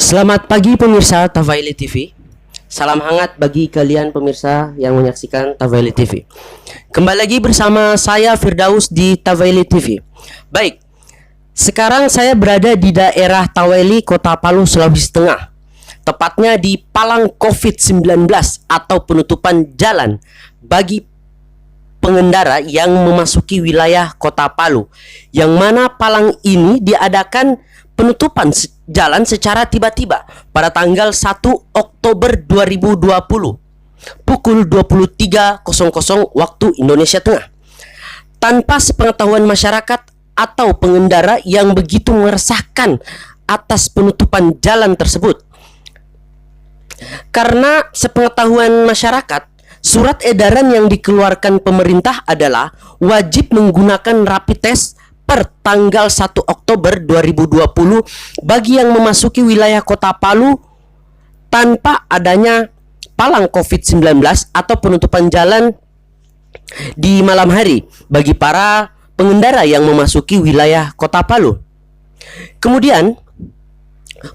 Selamat pagi pemirsa Tavaili TV. Salam hangat bagi kalian pemirsa yang menyaksikan Tavaili TV. Kembali lagi bersama saya Firdaus di Tavaili TV. Baik, sekarang saya berada di daerah Tavaili, Kota Palu, Sulawesi Tengah. Tepatnya di palang COVID-19 atau penutupan jalan bagi pengendara yang memasuki wilayah Kota Palu. Yang mana palang ini diadakan penutupan jalan secara tiba-tiba pada tanggal 1 Oktober 2020 pukul 23.00 waktu Indonesia Tengah, tanpa sepengetahuan masyarakat atau pengendara yang begitu meresahkan atas penutupan jalan tersebut. Karena sepengetahuan masyarakat, surat edaran yang dikeluarkan pemerintah adalah wajib menggunakan rapid test per tanggal 1 Oktober 2020 bagi yang memasuki wilayah Kota Palu tanpa adanya palang COVID-19 atau penutupan jalan di malam hari bagi para pengendara yang memasuki wilayah Kota Palu. Kemudian,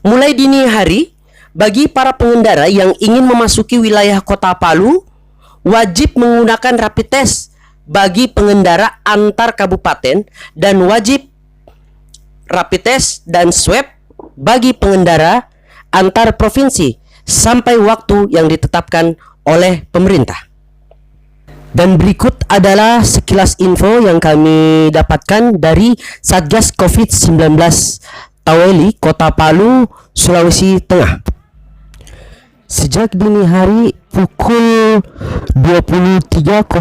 mulai dini hari bagi para pengendara yang ingin memasuki wilayah Kota Palu wajib menggunakan rapid test bagi pengendara antar kabupaten dan wajib rapid test dan swab bagi pengendara antar provinsi sampai waktu yang ditetapkan oleh pemerintah. Dan berikut adalah sekilas info yang kami dapatkan dari Satgas COVID-19 Tavaili, Kota Palu, Sulawesi Tengah. Sejak dini hari pukul 23.00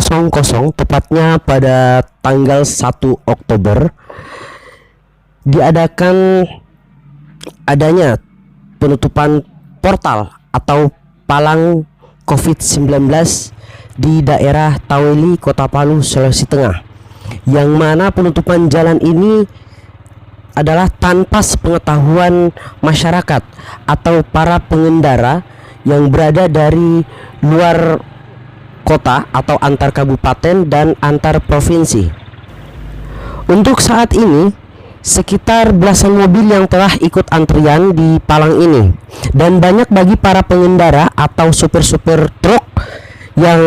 tepatnya pada tanggal 1 Oktober diadakan adanya penutupan portal atau palang COVID-19 di daerah Tavaili, Kota Palu, Sulawesi Tengah, yang mana penutupan jalan ini adalah tanpa sepengetahuan masyarakat atau para pengendara yang berada dari luar kota atau antar kabupaten dan antar provinsi. Untuk saat ini sekitar belasan mobil yang telah ikut antrian di palang ini, dan banyak bagi para pengendara atau supir-supir truk yang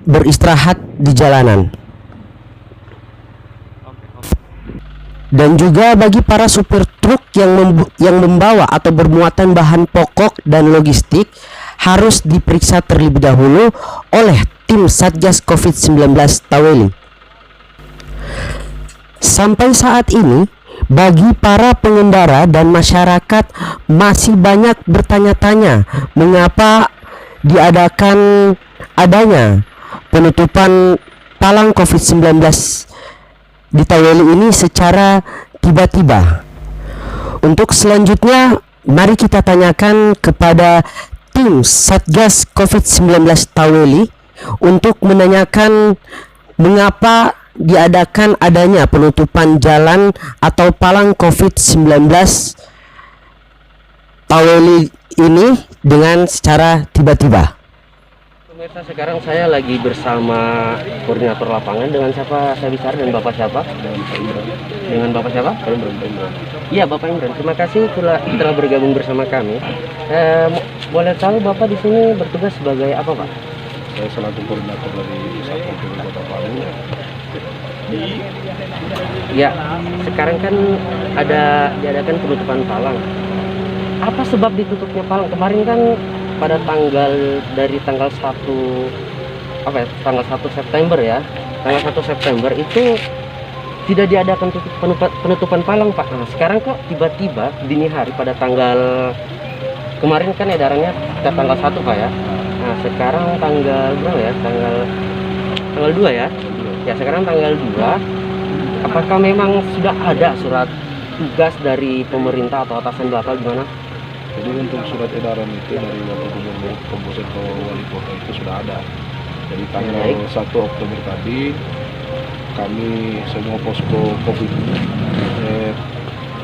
beristirahat di jalanan. Dan juga bagi para supir truk yang membawa atau bermuatan bahan pokok dan logistik harus diperiksa terlebih dahulu oleh tim Satgas COVID-19 Tavaili. Sampai saat ini, bagi para pengendara dan masyarakat masih banyak bertanya-tanya mengapa diadakan adanya penutupan palang COVID-19 di Tavaili ini secara tiba-tiba. Untuk selanjutnya, mari kita tanyakan kepada tim Satgas COVID-19 Tavaili untuk menanyakan mengapa diadakan adanya penutupan jalan atau palang COVID-19 Tavaili ini dengan secara tiba-tiba. Pemirsa, sekarang saya lagi bersama koordinator lapangan. Dengan siapa saya bicara dan Bapak siapa? Dengan Bapak siapa? Iya, Bapak Imran. Terima kasih telah bergabung bersama kami. Boleh tahu Bapak di sini bertugas sebagai apa, Pak? Saya selaku koordinator dari Satpol PP Kota Palu. Ya, sekarang kan diadakan penutupan palang. Apa sebab ditutupnya palang? Kemarin kan pada tanggal 1 September ya. Tanggal 1 September itu tidak diadakan penutupan palang, Pak. Nah, sekarang kok tiba-tiba dini hari pada kemarin kan edarannya ke tanggal 1, Pak ya. Nah, sekarang tanggal berapa ya? Tanggal 2 ya. Ya, sekarang tanggal 2. Apakah memang sudah ada surat tugas dari pemerintah atau atasan Bapak gimana? Jadi untuk surat edaran itu dari Bapak Gubernur Komposen ke Wali Kota itu sudah ada. Jadi tanggal 1 Oktober tadi kami semua posko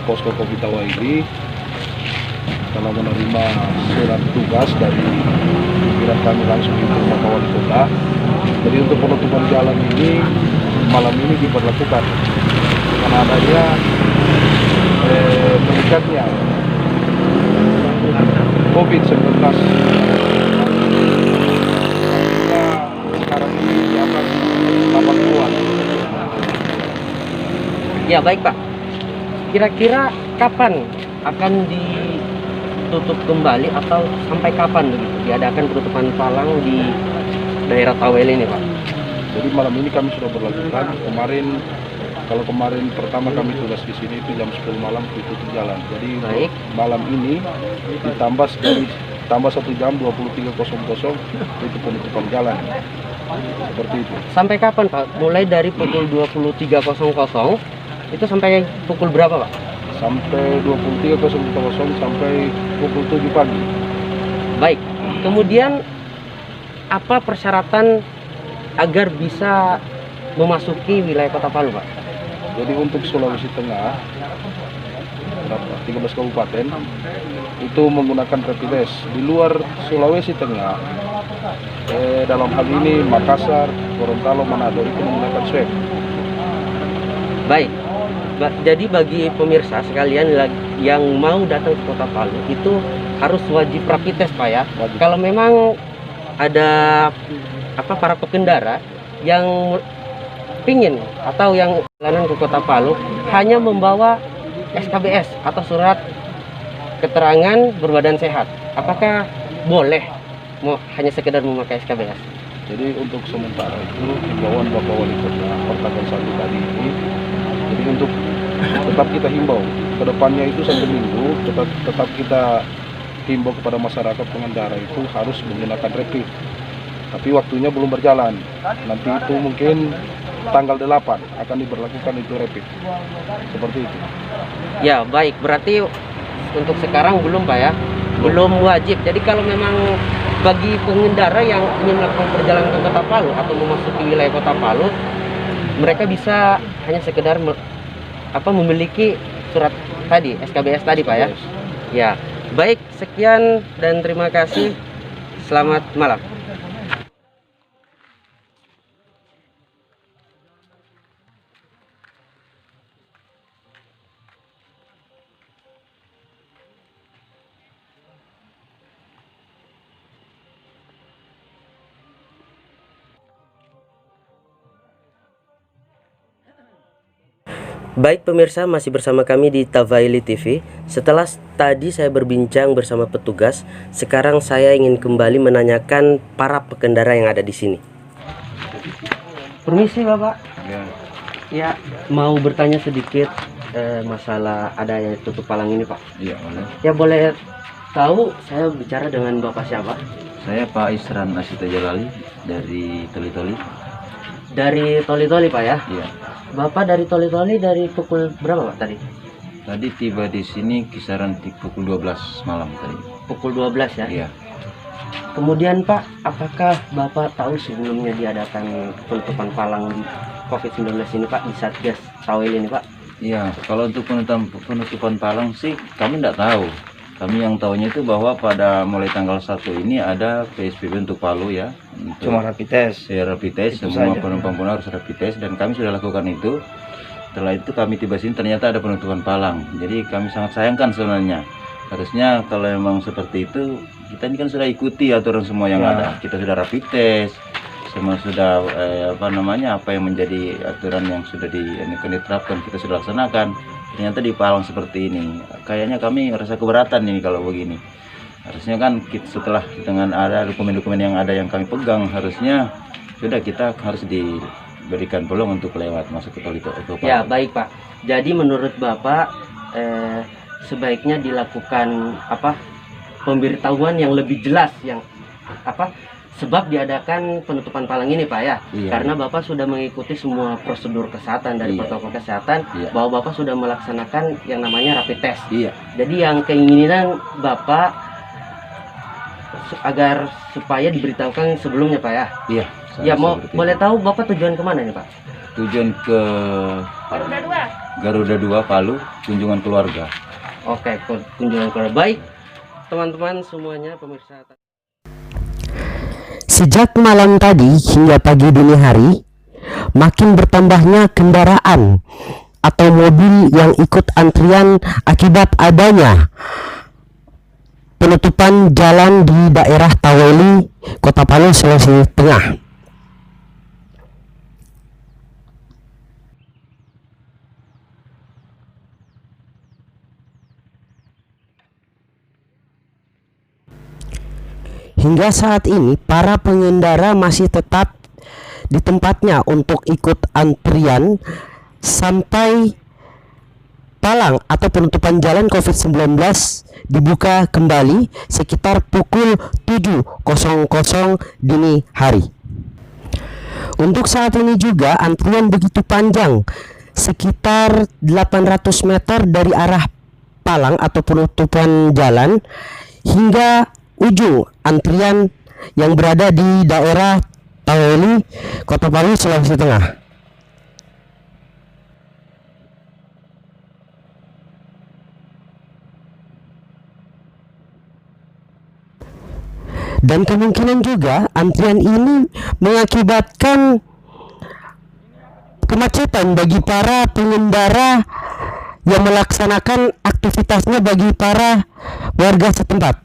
COVID Tavaili telah menerima surat tugas dari pimpinan kami langsung di Bapak Wali Kota. Jadi untuk penutupan jalan ini malam ini diberlakukan karena adanya meningkatnya COVID-19. Kita sekarang ini di atas 80-an. Ya baik Pak. Kira-kira kapan akan ditutup kembali atau sampai kapan begitu diadakan penutupan palang di daerah Tawel ini Pak? Jadi malam ini kami sudah berlakukan. Kalau kemarin pertama kami tugas di sini itu jam 10 malam ditutup jalan. Jadi Baik. malam ini tambah 1 jam 23.00 itu penutupan jalan. Seperti itu. Sampai kapan Pak? Mulai dari pukul 23.00 itu sampai pukul berapa Pak? Sampai 23.00 sampai pukul 7 pagi. Baik. Kemudian apa persyaratan agar bisa memasuki wilayah Kota Palu Pak? Jadi untuk Sulawesi Tengah, 13 kabupaten itu menggunakan rapid test. Di luar Sulawesi Tengah, dalam hal ini Makassar, Gorontalo, Manado itu menggunakan swab. Baik. Jadi bagi pemirsa sekalian yang mau datang ke Kota Palu itu harus wajib rapid test Pak ya. Wajib. Kalau memang ada para pengendara yang pingin atau yang perjalanan ke Kota Palu hanya membawa SKBS atau surat keterangan berbadan sehat, apakah boleh hanya sekedar memakai SKBS? Jadi untuk sementara itu himbauan Bapak Wali Kota pertanggal 1 tadi ini, jadi untuk tetap kita himbau ke depannya itu sampai minggu tetap kita himbau kepada masyarakat pengendara itu harus menggunakan rapid. Tapi waktunya belum berjalan. Nanti itu mungkin tanggal 8 akan diberlakukan itu rapid. Seperti itu. Ya baik, berarti untuk sekarang belum Pak ya, belum wajib. Jadi kalau memang bagi pengendara yang ingin melakukan perjalanan ke Kota Palu atau memasuki wilayah Kota Palu, mereka bisa hanya sekedar memiliki surat tadi, SKBS tadi Pak ya. Ya, baik, sekian dan terima kasih. Selamat malam. Baik pemirsa, masih bersama kami di Tavaili TV. Setelah tadi saya berbincang bersama petugas, sekarang saya ingin kembali menanyakan para pengendara yang ada di sini. Permisi Bapak. Ya, mau bertanya sedikit masalah adanya tutup palang ini Pak. Iya, boleh. Ya boleh tahu saya bicara dengan Bapak siapa? Saya Pak Isran Asita Jalali dari Toli-Toli. Dari Toli-Toli Pak ya? Iya. Bapak dari Toli-Toli dari pukul berapa Pak tadi? Tadi tiba di sini kisaran pukul 12 malam tadi. Pukul 12 ya? Iya. Kemudian Pak, apakah Bapak tahu sebelumnya diadakan penutupan palang di COVID-19 ini Pak, di Satgas Tawel ini Pak? Iya, kalau untuk penutupan palang sih kami tidak tahu. Kami yang tahunya itu bahwa pada mulai tanggal 1 ini ada PSBB untuk Palu ya. Cuma rapid test. Ya, rapid test, Itu semua saja. penumpang pun harus rapid test dan kami sudah lakukan itu. Setelah itu kami tiba sini ternyata ada penutupan palang. Jadi kami sangat sayangkan sebenarnya. Harusnya kalau memang seperti itu kita ini kan sudah ikuti aturan semua yang Ya. ada. Kita sudah rapid test, semua sudah apa yang menjadi aturan yang sudah diterapkan kita sudah laksanakan. Ternyata di palang seperti ini, kayaknya kami merasa keberatan ini kalau begini. Harusnya kan setelah dengan ada dokumen-dokumen yang ada yang kami pegang, harusnya sudah kita harus diberikan peluang untuk lewat masuk ke tol itu. Ya baik Pak. Jadi menurut Bapak sebaiknya dilakukan pemberitahuan yang lebih jelas yang sebab diadakan penutupan palang ini Pak ya. Iya. Karena Bapak sudah mengikuti semua prosedur kesehatan dari Iya. protokol kesehatan, Iya. bahwa Bapak sudah melaksanakan yang namanya rapid test. Iya. Jadi yang keinginan Bapak agar supaya diberitahukan sebelumnya Pak ya. Iya. Ya mau seperti boleh itu. tahu Bapak tujuan kemana nih Pak? Tujuan ke Garuda 2 Palu, kunjungan keluarga. Oke, kunjungan keluarga. Baik, teman-teman semuanya pemirsa. Sejak malam tadi hingga pagi dini hari, makin bertambahnya kendaraan atau mobil yang ikut antrian akibat adanya penutupan jalan di daerah Taweli, Kota Palu, Sulawesi Tengah. Hingga saat ini para pengendara masih tetap di tempatnya untuk ikut antrian sampai palang atau penutupan jalan COVID-19 dibuka kembali sekitar pukul 7.00 dini hari. Untuk saat ini juga antrian begitu panjang, sekitar 800 meter dari arah palang atau penutupan jalan hingga ujung antrian yang berada di daerah Taweli, Kota Palu, Sulawesi Tengah. Dan kemungkinan juga antrian ini mengakibatkan kemacetan bagi para pengendara yang melaksanakan aktivitasnya bagi para warga setempat.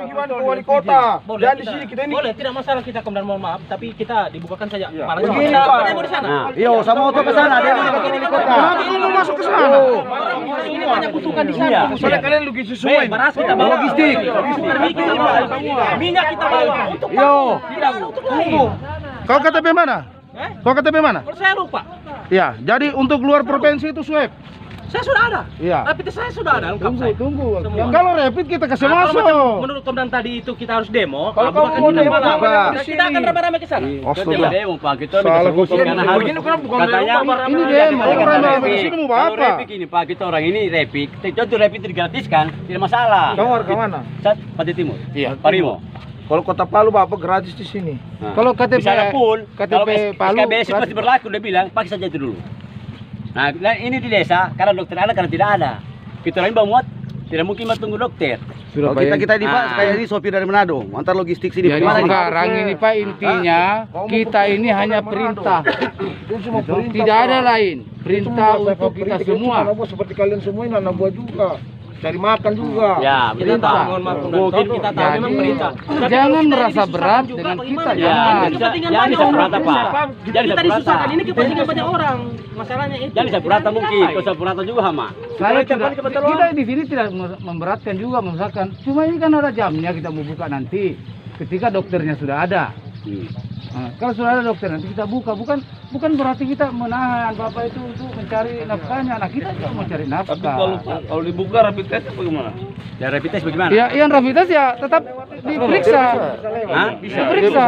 Gimana wali kota? Boleh, Dan di sini kita ini boleh, tidak masalah kita kemudian mohon maaf, tapi kita dibukakan saja. Malah begini, kita Pak. apa demo di sana. Iya, sama motor ke sana, dia mau ke wali kota. Kenapa kamu masuk ke sana? Ini banyak butuhkan di sana. Soalnya kalian lagi sesuai. Beras kita bawa. Logistik. Kita bawa. Minyak kita bawa. Untuk Yo. tidak untuk lain. Kau KTP mana? Kau KTP mana? Kalau saya lupa. Ya, jadi untuk luar provinsi itu swab. Saya sudah ada. Iya. Rapid test saya sudah ada lengkap saya. Tunggu. Semua. Kalau rapid kita kasih Nah, masuk. kalau macam menurut komandan tadi itu kita harus demo. Kalau bukan kamu mau kita demo, malam. apa? Nah, kita akan rame-rame ke sana. Astaga. Demo Pak, kita Salah minta solusi kok. karena harus Begini kenapa bukan katanya demo, Pak? Ini Iya, demo. kita Orang kan rame rapid. di sini mau Kalau apa? rapid ini Pak, kita orang ini rapid. Contoh rapid digratiskan, tidak masalah. Kamu warga mana? Pantai Timur. Iya. Parimo. Kalau kota Palu Bapak gratis di sini. Nah. Kalau KTP Bisa ada full. Kalau Palu SKBS pasti berlaku, udah bilang, pakai saja itu dulu. Nah, ini di desa, karena dokter ada, karena tidak ada. Kita lain bawa muat, tidak mungkin tunggu dokter. Kalau kita di Pak, kayak ini sopir dari Manado, antar logistik sini. Jadi Gimana nih? sekarang ini Pak, intinya kita ini hanya perintah, tidak ada lain. Perintah untuk kita semua. Seperti kalian semua ini anak buah juga. Cari makan juga. Ya, Kita tahu, mohon maaf, komandan. Kita tahu Jadi, memang perintah. Tapi jangan kalau kita merasa disusahkan berat juga, dengan bagaimana? kita, Ya, jangan. Ini kepentingan jangan banyak bisa orang. berata, Pak. Jangan Kita bisa disusahkan, berata. ini kepentingan banyak orang. Masalahnya itu. Jangan bisa berata mungkin, kalau bisa berata juga hama. Saya tidak, kita di sini tidak memberatkan juga, misalkan. Cuma ini kan ada jamnya kita mau buka nanti, ketika dokternya sudah ada. Nah, kalau sudah ada dokter nanti kita buka, bukan berarti kita menahan Bapak itu untuk mencari nafkahnya, anak kita juga mau cari nafkah. Kalau dibuka rapid test apa gimana? Ya rapid test bagaimana? Ya, yang rapid test ya tetap diperiksa. Hah? Diperiksa.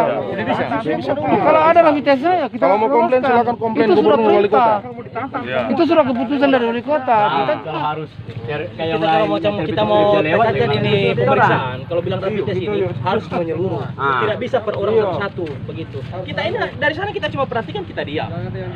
Kalau ada rapid testnya ya kita Kalau mau komplain loloskan. silakan komplain Itu sudah gubernur wali kota. perintah. Itu sudah keputusan dari wali kota. Kita Kalau harus kayak yang Kita kalau lain, macam rapid kita test mau bisa lewat, tes aja ini pemeriksaan. Kalau bilang rapid test ini harus menyeluruh. Ah. Tidak bisa per orang satu begitu. Kita ini dari sana kita cuma perhatikan, kita diam.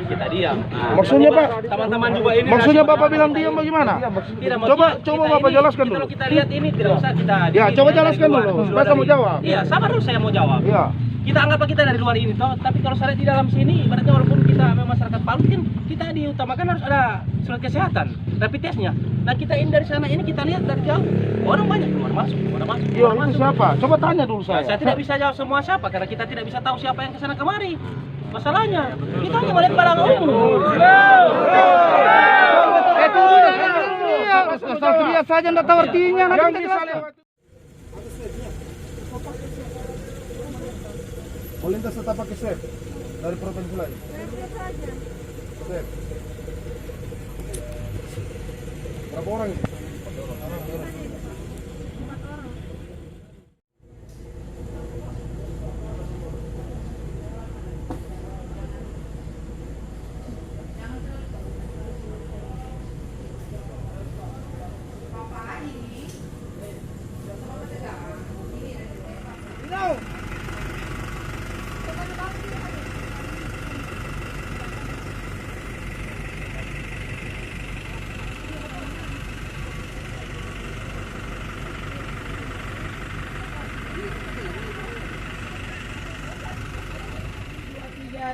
Kita diam. Nah, Maksudnya, Pak? Teman-teman juga ini. Maksudnya nasib Bapak teman-teman bilang juga. diam bagaimana? Tidak, Coba kita Bapak ini- jelaskan Kalau dulu. kita lihat ini tidak usah kita. Ya, di coba sini jelaskan dari luar. dulu. Sudah Bapak dari- mau jawab. Iya, sabar dulu saya mau jawab. Iya. Kita anggap kita dari luar ini toh, tapi kalau saya di dalam sini, ibaratnya walaupun kita memang masyarakat Palu kan kita diutamakan harus ada surat kesehatan, rapid testnya. Nah kita ini dari sana ini kita lihat dari jauh, orang banyak keluar masuk, keluar masuk. Iya, keluar itu masuk. siapa? Coba tanya dulu Nah, saya saya. tidak bisa jawab semua siapa karena kita tidak bisa tahu siapa yang kesana kemari. Masalahnya kita hanya melihat barang umum. asal teriak saja enggak tahu artinya. Nanti Yang kita bisa jelaskan. lewat. Mau lintas tetap pakai swab dari provinsi lain. Swab. Berapa orang ini?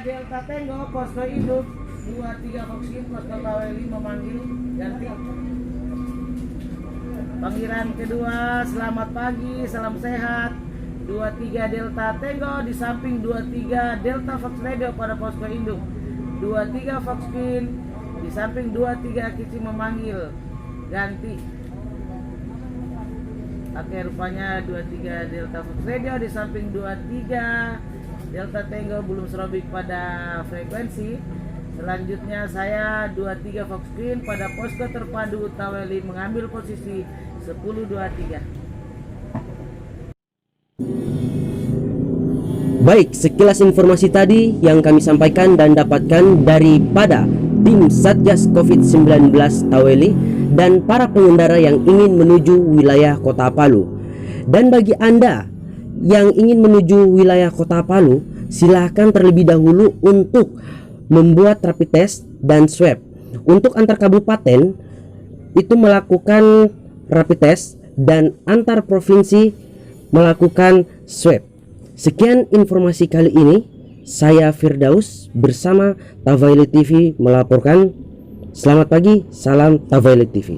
Delta Tango posko induk 23 Foxtrot posko Taweli memanggil ganti. Panggilan kedua, selamat pagi, salam sehat. 23 Delta Tango di samping 23 Delta Fox Radio pada posko induk. 23 Foxtrot di samping 23 Kici memanggil ganti. Oke, rupanya 23 Delta Fox Radio di samping 23 Delta Tango belum serobik pada frekuensi. Selanjutnya saya 23 Foxtrot pada posko terpadu Taweli mengambil posisi 1023. Baik, sekilas informasi tadi yang kami sampaikan dan dapatkan daripada tim Satgas COVID-19 Taweli dan para pengendara yang ingin menuju wilayah Kota Palu. Dan bagi Anda yang ingin menuju wilayah Kota Palu, silahkan terlebih dahulu untuk membuat rapid test dan swab. Untuk antar kabupaten itu melakukan rapid test dan antar provinsi melakukan swab. Sekian informasi kali ini. Saya Firdaus bersama Taweli TV melaporkan. Selamat pagi, salam Taweli TV.